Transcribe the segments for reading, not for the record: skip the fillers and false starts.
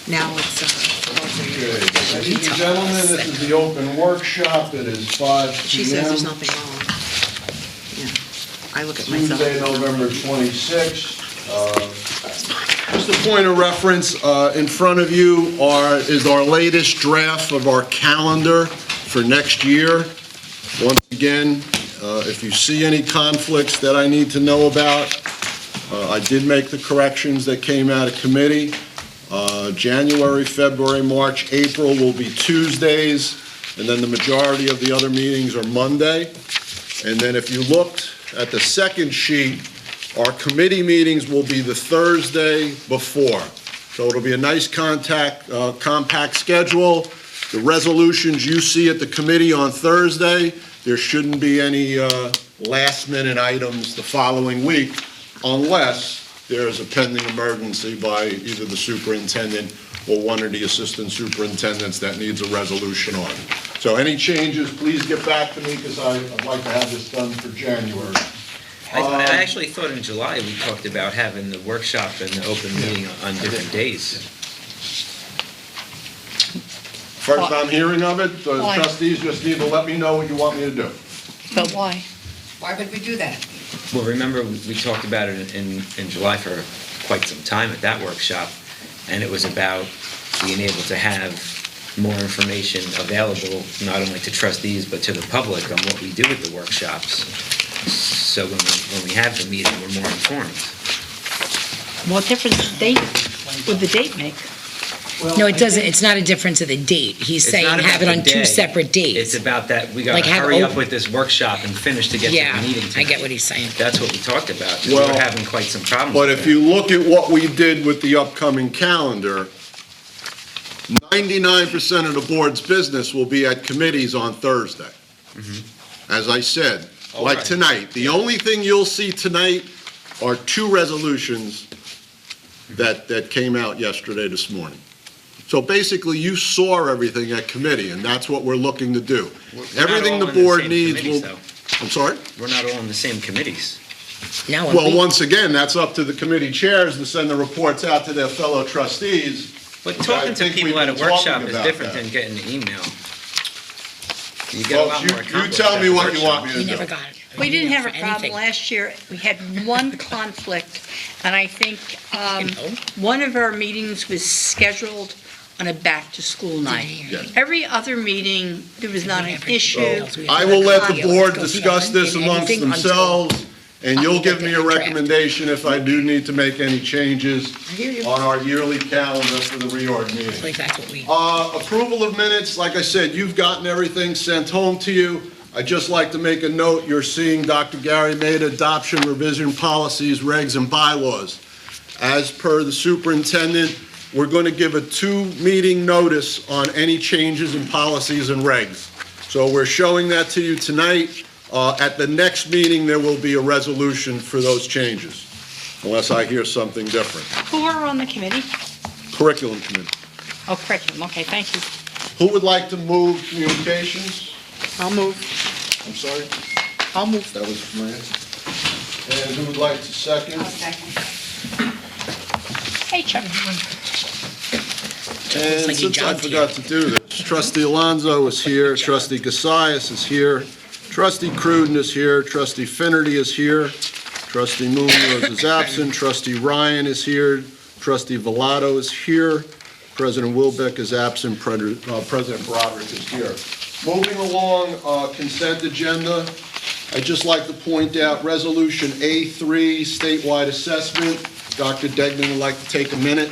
Now it's, Ladies and gentlemen, this is the open workshop. It is 5 p.m. she says there's nothing wrong. Yeah, I look at myself. Tuesday, November 26th. Just a point of reference, in front of you is our latest draft of our calendar for next year. Once again, if you see any conflicts that I need to know about, I did make the corrections that came out of committee. January, February, March, April will be Tuesdays, and then the majority of the other meetings are Monday. And then if you looked at the second sheet, our committee meetings will be the Thursday before. So it'll be a nice compact schedule. The resolutions you see at the committee on Thursday, there shouldn't be any last-minute items the following week unless there's a pending emergency by either the superintendent or one of the assistant superintendents that needs a resolution on. So any changes, please get back to me because I'd like to have this done for January. I actually thought in July we talked about having the workshop and the open meeting on different days. First I'm hearing of it, the Why? trustees just need to let me know what you want me to do. But why? Why would we do that? Well, remember, we talked about it in July for quite some time at that workshop, and it was about being able to have more information available, not only to trustees, but to the public on what we do at the workshops. So when we have the meeting, we're more informed. What difference would the date make? No, it doesn't, it's not a difference of the date. He's It's saying not have it about on the two day. separate days. It's about that, we gotta Like have hurry up open- with this workshop and finish to get Yeah, to the meeting I tonight. get what he's saying. That's what we talked about, 'cause we Well, were having quite some problems. But with if that. you look at what we did with the upcoming calendar, 99% of the board's business will be at committees on Thursday. As I said, All like right. tonight, the only thing you'll see tonight are 2 resolutions that came out yesterday, this morning. So basically, you saw everything at committee, and that's what we're looking to do. We're not Everything all the in the board same needs committees, will, though. I'm sorry? We're not all in the same committees. No, Well, once again, that's up to the committee chairs to send the reports out to their fellow trustees. But I talking to think we've people at a been talking workshop is about different that. than getting an email. You get a Well, lot more you accomplished tell at me the what you want workshop. me to we do. never got it. We didn't have a For problem anything. last year. We had one conflict, and I think know. one of our meetings was scheduled on a back-to-school night. Yes. Every other meeting, there was not an Every- issue. I will let the board Goes discuss on this and amongst anything until- themselves, and you'll give me a Draft. recommendation if I do need to make any changes I hear you. on our yearly calendar for the reorg meeting. Like that's what we, Approval of minutes, like I said, you've gotten everything sent home to you. I'd just like to make a note, you're seeing Dr. Gary made adoption, revision policies, regs, and bylaws. As per the superintendent, we're going to give a 2-meeting notice on any changes in policies and regs. So we're showing that to you tonight. At the next meeting, there will be a resolution for those changes, unless I hear something different. Who are on the committee? Curriculum committee. Oh, curriculum, okay, thank you. Who would like to move communications? I'll move. I'm sorry? I'll move. That was my answer. And who would like to second? Second. Hey, Chuck. And like he since I jogged forgot to do this, trustee Alonso is here, trustee Cassius is here, trustee Cruden is here, trustee Finnerty is here, trustee Munoz is absent, trustee Ryan is here, trustee Villado is here, President Wilbeck is absent, President Broderick is here. Moving along, consent agenda, I'd just like to point out Resolution A3, statewide assessment. Dr. Degnan would like to take a minute.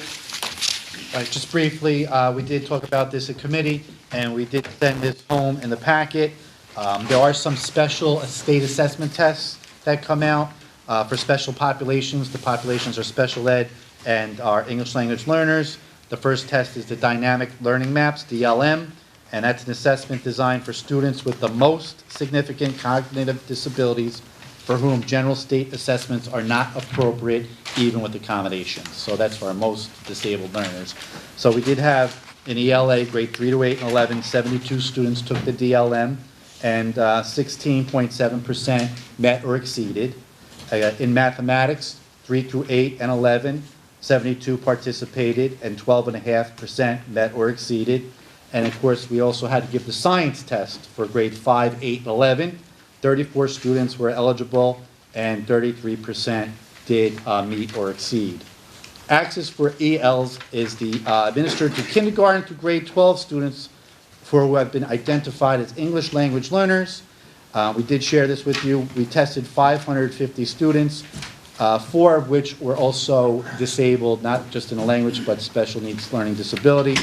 Right, just briefly, we did talk about this at committee, and we did send this home in the packet. There are some special state assessment tests that come out for special populations. The populations are special ed and our English language learners. The first test is the Dynamic Learning Maps, DLM, and that's an assessment designed for students with the most significant cognitive disabilities for whom general state assessments are not appropriate, even with accommodations. So that's for our most disabled learners. So we did have in ELA, grade 3 to 8 and 11, 72 students took the DLM, and 16.7% met or exceeded. In mathematics, 3 through 8 and 11, 72 participated, and 12.5% met or exceeded. And of course, we also had to give the science test for grade 5, 8, and 11. 34 students were eligible, and 33% did meet or exceed. Access for ELs is administered to kindergarten through grade 12 students who have been identified as English language learners. We did share this with you. We tested 550 students, 4 of which were also disabled, not just in a language, but special needs learning disability.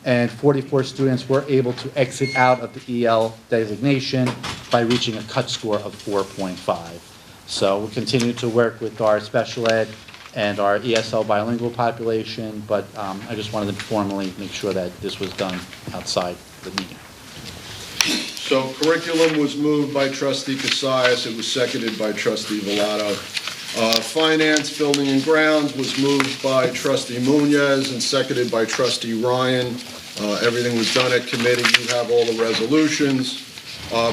And 44 students were able to exit out of the EL designation by reaching a cut score of 4.5. So we'll continue to work with our special ed and our ESL bilingual population, but I just wanted to formally make sure that this was done outside the meeting. So curriculum was moved by trustee Cassius, it was seconded by trustee Villado. Finance, building and grounds was moved by trustee Munoz and seconded by trustee Ryan. Everything was done at committee, you have all the resolutions.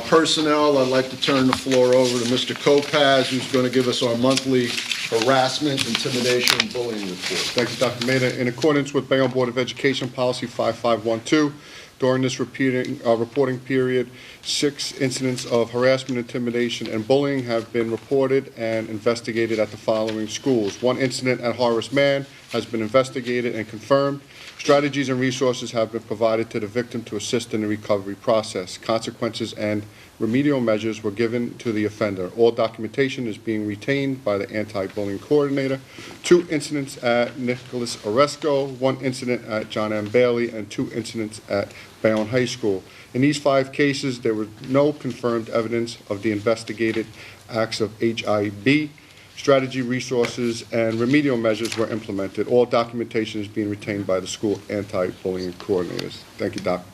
Personnel, I'd like to turn the floor over to Mr. Kopaz, who's going to give us our monthly harassment, intimidation, and bullying report. Thank you, Dr. Maida. In accordance with Bayonne Board of Education Policy 5512, during this reporting period, 6 incidents of harassment, intimidation, and bullying have been reported and investigated at the following schools. 1 incident at Horace Mann has been investigated and confirmed. Strategies and resources have been provided to the victim to assist in the recovery process. Consequences and remedial measures were given to the offender. All documentation is being retained by the anti-bullying coordinator. 2 incidents at Nicholas Oresco, 1 incident at John M. Bailey, and 2 incidents at Bayonne High School. In these 5 cases, there was no confirmed evidence of the investigated acts of HIB. Strategy, resources, and remedial measures were implemented. All documentation is being retained by the school anti-bullying coordinators. Thank you, Doc.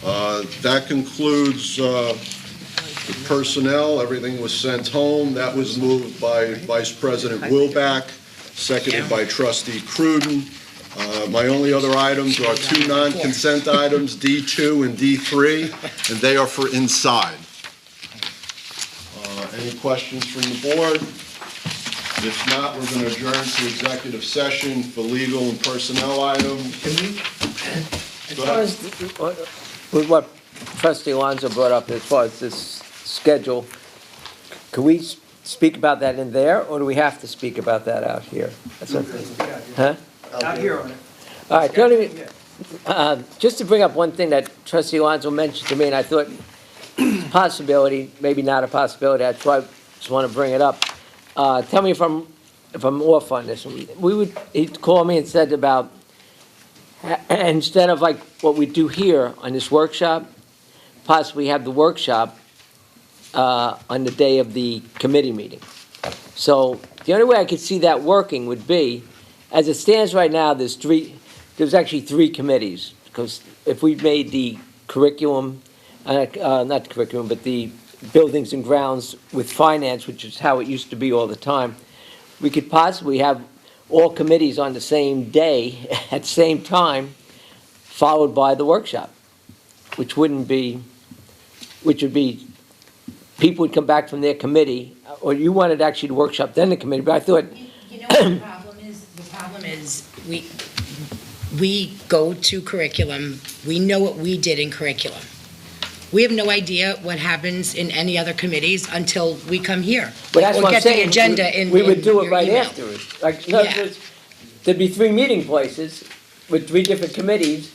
That concludes the personnel. Everything was sent home. That was moved by Vice President Wilbach, seconded by trustee Cruden. My only other items are 2 non-consent items, D2 and D3, and they are for inside. Any questions from the board? If not, we're going to adjourn to executive session for legal and personnel items. Can we, as far as, with what trustee Alonso brought up, as far as this schedule, can we speak about that in there, or do we have to speak about that out here? Huh? Out here on it. All right, just to bring up one thing that trustee Alonso mentioned to me, and I thought possibility, maybe not a possibility, that's why I just want to bring it up. Tell me if I'm off on this. He'd call me and said about, instead of like what we do here on this workshop, possibly have the workshop on the day of the committee meeting. So the only way I could see that working would be, as it stands right now, there's actually 3 committees, because if we made the curriculum, not the curriculum, but the buildings and grounds with finance, which is how it used to be all the time, we could possibly have all committees on the same day at the same time, followed by the workshop, which would be, people would come back from their committee, or you wanted actually the workshop, then the committee, but I thought. You know what the problem is? The problem is we go to curriculum, we know what we did in curriculum. We have no idea what happens in any other committees until we come here. But that's Or what I'm get the saying. agenda in We would do it your right email. afterwards. Like, in other Yeah. words, there'd be 3 meeting places with 3 different committees.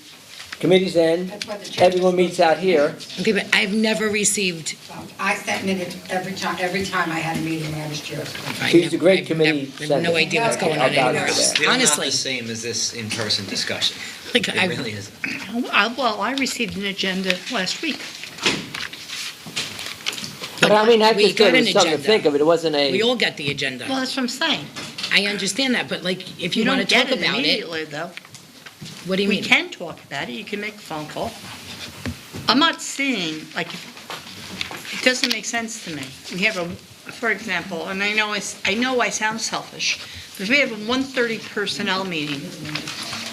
Committees end, That's what the chair- everyone meets out here. Okay, but I've never received. I sent minutes every time I had a meeting when I was chair. She's a great committee I have no secretary. idea what's going on I'll vouch anywhere for else. that. Still not Honestly. the same as this in-person discussion. Like, It really isn't. Well, I received an agenda last week. But I mean, I we just thought got it an was something to agenda. think of. It wasn't We a, all get the agenda. Well, that's what I'm saying. I understand that, but like, if you You want don't to get talk it about it, immediately, though. what do you We mean? can talk about it, you can make a phone call. I'm not seeing, like, it doesn't make sense to me. We have for example, and I know I sound selfish, because we have a 1:30 personnel meeting.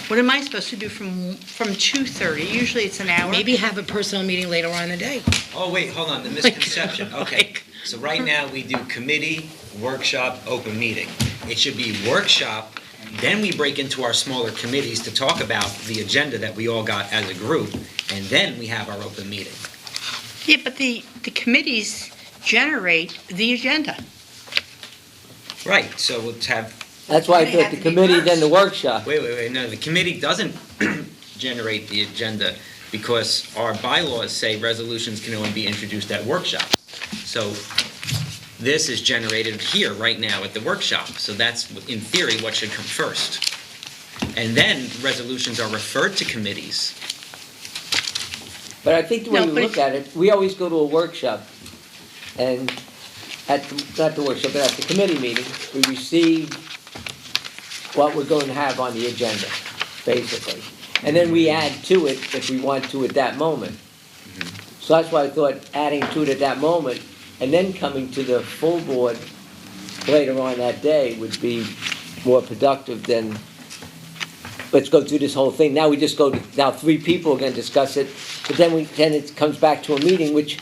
What am I supposed to do from 2:30? Usually it's an hour. Maybe have a personal meeting later on in the day. Oh, wait, hold on, the misconception, okay. Like- So right now, we do committee, workshop, open meeting. It should be workshop, Then we break into our smaller committees to talk about the agenda that we all got as a group, and then we have our open meeting. Yeah, but the committees generate the agenda. Right, so let's have, That's why I They thought have the to be committee, then the first. workshop. wait, no, the committee doesn't generate the agenda because our bylaws say resolutions can only be introduced at workshops. So this is generated here, right now, at the workshop. So that's, in theory, what should come first. And then resolutions are referred to committees. But I think the way No, we but look if- at it, we always go to a workshop, and not the workshop, but at the committee meeting, we receive what we're going to have on the agenda, basically. And then we add to it if we want to at that moment. So that's why I thought adding to it at that moment, and then coming to the full board later on that day would be more productive than, let's go through this whole thing. Now we just go to, now 3 people are gonna discuss it, but then it comes back to a meeting, which,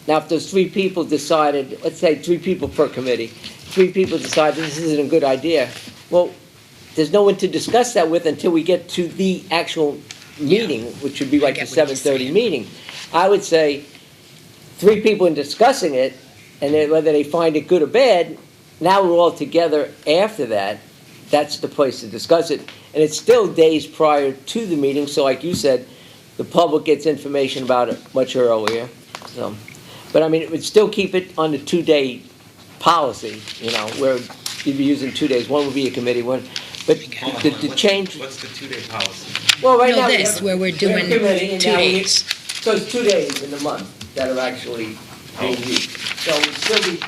now if those 3 people decided, let's say 3 people per committee, 3 people decide this isn't a good idea, well, there's no one to discuss that with until we get to the actual meeting, which would be like the get what you're 7:30 saying. meeting. I would say 3 people in discussing it, and then whether they find it good or bad, now we're all together after that, that's the place to discuss it. And it's still days prior to the meeting, so like you said, the public gets information about it much earlier. So, but I mean, it would still keep it on the 2-day policy, you know, where you'd be using 2 days. One would be a committee, one, but Hold on, the change, What's the 2-day policy? well, right No, now. we this, have- where we're we have doing committee, and 2 now we- days. So it's 2 days in the month that are actually being used. So we'd still be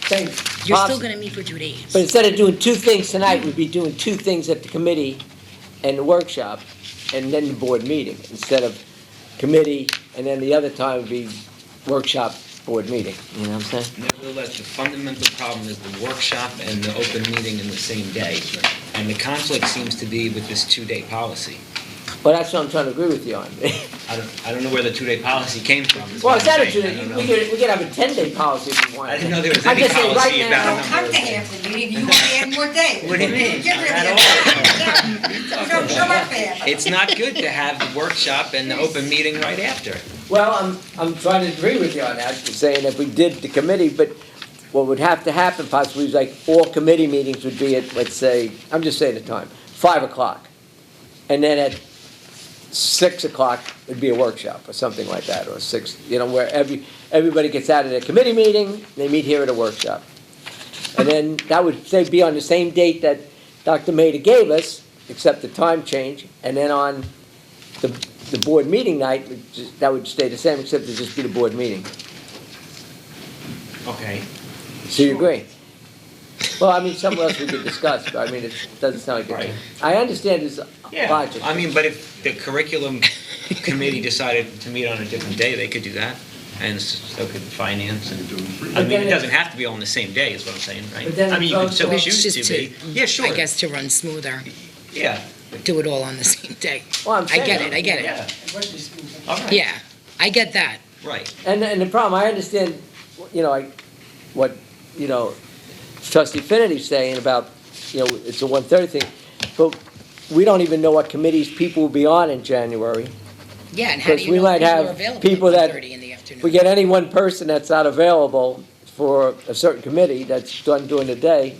saying. You're still gonna meet for 2 days. But instead of doing 2 things tonight, we'd be doing 2 things at the committee and the workshop, and then the board meeting, instead of committee, and then the other time would be workshop, board meeting, you know what I'm saying? Nevertheless, the fundamental problem is the workshop and the open meeting in the same day. And the conflict seems to be with this 2-day policy. Well, that's what I'm trying to agree with you on. I don't know where the 2-day policy came from. is Well, what it's not I'm a saying. 2-day, I don't we know. could have a 10-day policy if we wanted. I didn't know there was I'm any just saying, right policy now- about a Don't number come of to days. half the meeting, you want to add more days. What do you mean? Get rid of Not it. at all. Come up there. It's not good to have the workshop and the open meeting right after. Well, I'm trying to agree with you on that, saying if we did the committee, but what would have to happen possibly is like all committee meetings would be at, let's say, I'm just saying the time, 5 o'clock. And then at 6 o'clock would be a workshop or something like that, or 6, you know, where everybody gets out of their committee meeting, they meet here at a workshop. And then that would say be on the same date that Dr. Maida gave us, except the time change, and then on the board meeting night, that would stay the same, except it'd just be the board meeting. Okay. So you agree? Well, I mean, something else we could discuss, but I mean, it doesn't sound like Right. it. I understand his Yeah, logic. I mean, but if the curriculum committee decided to meet on a different day, they could do that. And so could finance and, I But mean, then it doesn't have to be all on the same day, is what I'm saying, right? But then I mean, you could it's still also- choose Just to be. Yeah, sure. I guess to run smoother, Yeah, do it all on the same day. Well, I'm I get saying- it, I get it. yeah, It wasn't smooth. all right. Yeah, I get that. Right. And the problem, I understand, you know, what, you know, trustee Finnety's saying about, you know, it's a 1:30 thing, but we don't even know what committees people will be on in January. Yeah, and how do Because you we know might if people have are available people at that- 1:30 in the afternoon? If we get any one person that's not available for a certain committee that's done during the day,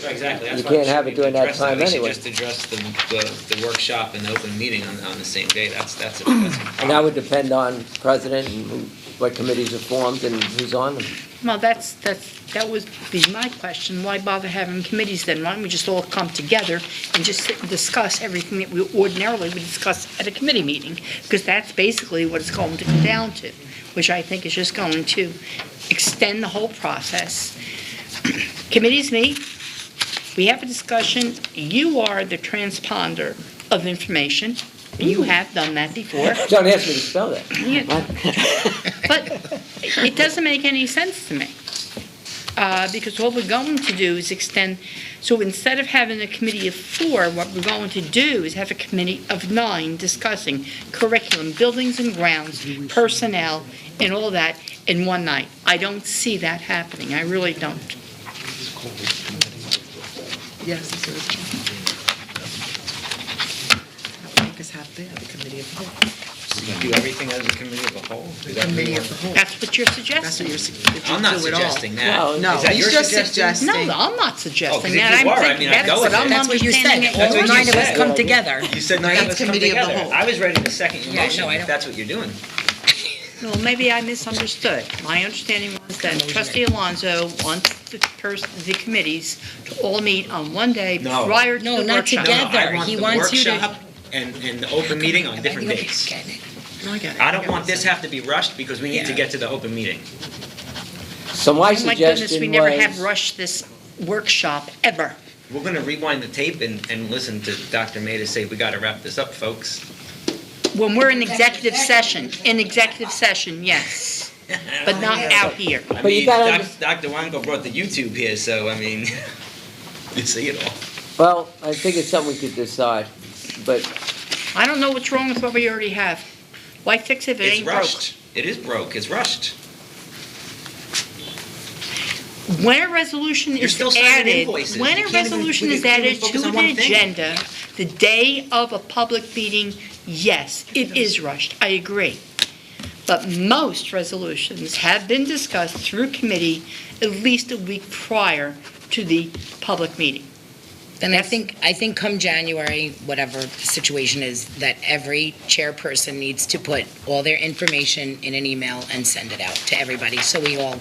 Right, exactly. That's You why we can't have should it during that address time We should anyway. just address the workshop and the open meeting on the same day. That's a and that would depend on president and what committees are formed and who's on them. Well, that would be my question. Why bother having committees then? Why don't we just all come together and just sit and discuss everything that we ordinarily would discuss at a committee meeting? Because that's basically what it's going to come down to, which I think is just going to extend the whole process. Committees meet, we have a discussion, you are the transponder of information, and you have done that before. Don't ask me to spell that. Yeah. But it doesn't make any sense to me. Because what we're going to do is extend, so instead of having a committee of 4, what we're going to do is have a committee of 9 discussing curriculum, buildings and grounds, personnel, and all that in one night. I don't see that happening. I really don't. Yes. Do everything as a committee of the whole? Is that Committee what of the whole. That's what you're That's suggesting. what you're suggesting. I'm not suggesting that. No, No, Is that he's your just suggestion? suggesting. No, I'm not Oh, suggesting 'cause if that. you I'm were, I thinking, mean, I'd that's go what with I'm it. That's what you said. understanding. That's All what you nine of us said. come together. You said nine of That's us come committee of the together. whole. I was ready to second your Yeah, motion, no, I if don't- that's what you're doing. Well, maybe I misunderstood. My understanding was that trustee Alonso wants the committees to all meet on one day No. prior to No, the not workshop. together. I want He the wants you to- workshop and the open meeting on different dates. No, I get it. I don't want this have to be rushed because we need to Yeah. get to the open meeting. So my Oh my goodness, we suggestion never have was, rushed this workshop, ever. We're gonna rewind the tape and listen to Dr. Maida say, we gotta wrap this up, folks. When we're in executive session, yes, but not out here. I But you mean, gotta Dr. Wango brought the YouTube here, so I mean, you see it all. well, I think it's something we could decide, but I don't know what's wrong with what we already have. Why fix it if it It's ain't broke? rushed. It is broke, it's rushed. When a resolution You're is still signing added, invoices. when You a can't even- resolution we is can't even added to focus on the one thing. agenda, the day of a public meeting, yes, it is rushed, I agree. But most resolutions have been discussed through committee at least a week prior to the public meeting. Then I think come January, whatever the situation is, that every chairperson needs to put all their information in an email and send it out to everybody, so we all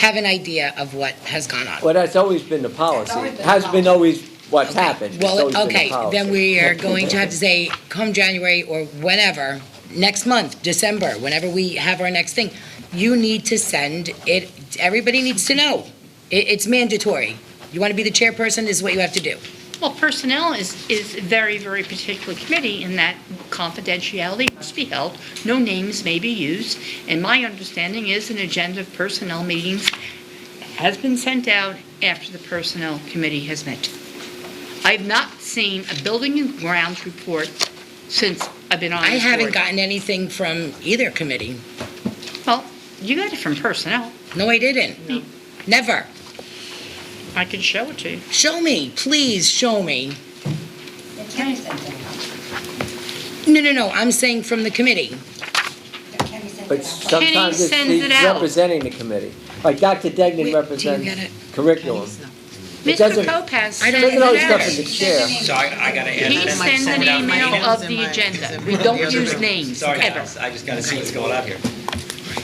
have an idea of what has gone on. well, that's always been the policy. always been Has the been always what's Okay. happened. It's Well, always been the okay, policy. then we are going to have to say, come January or whenever, next month, December, whenever we have our next thing, you need to send it, everybody needs to know. It's mandatory. You want to be the chairperson, this is what you have to do. Well, personnel is a very, very particular committee in that confidentiality must be held, no names may be used, and my understanding is an agenda of personnel meetings has been sent out after the personnel committee has met. I have not seen a building and grounds report since I've been on I this haven't board. gotten anything from either committee. Well, you got it from personnel. No, I didn't. Never. I can show it to you. Show me, please, show me. Yeah, Kenny sent it out. No, I'm saying from the committee. Yeah, Kenny sent But it out. sometimes it's sends the it out. representing the committee. Like Dr. Degnan Wait, do you represents get it? curriculum. Mr. doesn't- Kopaz I sends don't it Doesn't always out. come from the chair. So I gotta add He that. sends an send it out in my email emails of in the my- agenda. in We my don't emails. use names, Sorry, ever. guys, I just gotta see what's going on here.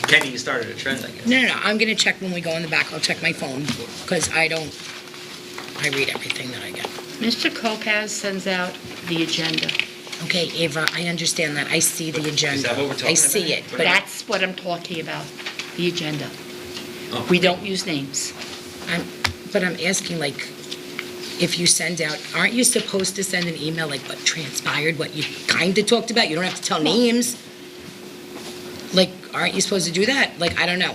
Kenny, you started a trend, I guess. No, I'm gonna check when we go in the back, I'll check my phone, because I read everything that I get. Mr. Kopaz sends out the agenda. Okay, Ava, I understand that, I see the agenda. that what we're talking I see about? it, What but That's what I'm talking about, the agenda. Oh. We don't use names. I'm asking, like, if you send out, aren't you supposed to send an email, like, what transpired, what you kinda talked about? You don't have to tell names. Like, aren't you supposed to do that? Like, I don't know.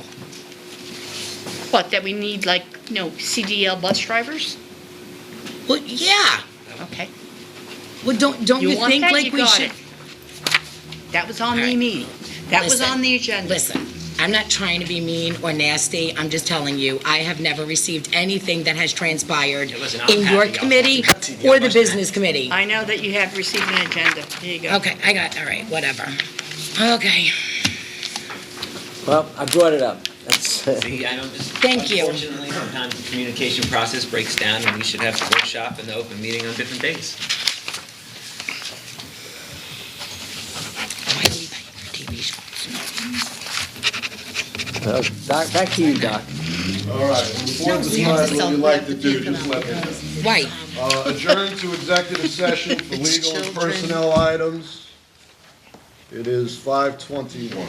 What, that we need like, CDL bus drivers? Well, yeah, Okay. well, don't you You want think, that, like, you we got should? it. That was on All the right. meeting. That was Listen, on the agenda. Listen, I'm not trying to be mean or nasty, I'm just telling you, I have never received anything that has transpired Yeah, listen, I'm in your happy y'all committee talked about CDL or the bus business committee. I know that you have received an agenda. Here you go. Okay, all right, whatever. Okay, Well, I brought it up. That's, See, I know just. Thank you. Unfortunately, sometimes the communication process breaks down and we should have the workshop and the open meeting on different days. why do we pay for TV shows? Doc, back to you, Doc. All right, before the slide, what we'd like to do, just let me know. Why? Adjourn to executive session for legal and personnel items. It is 5:21.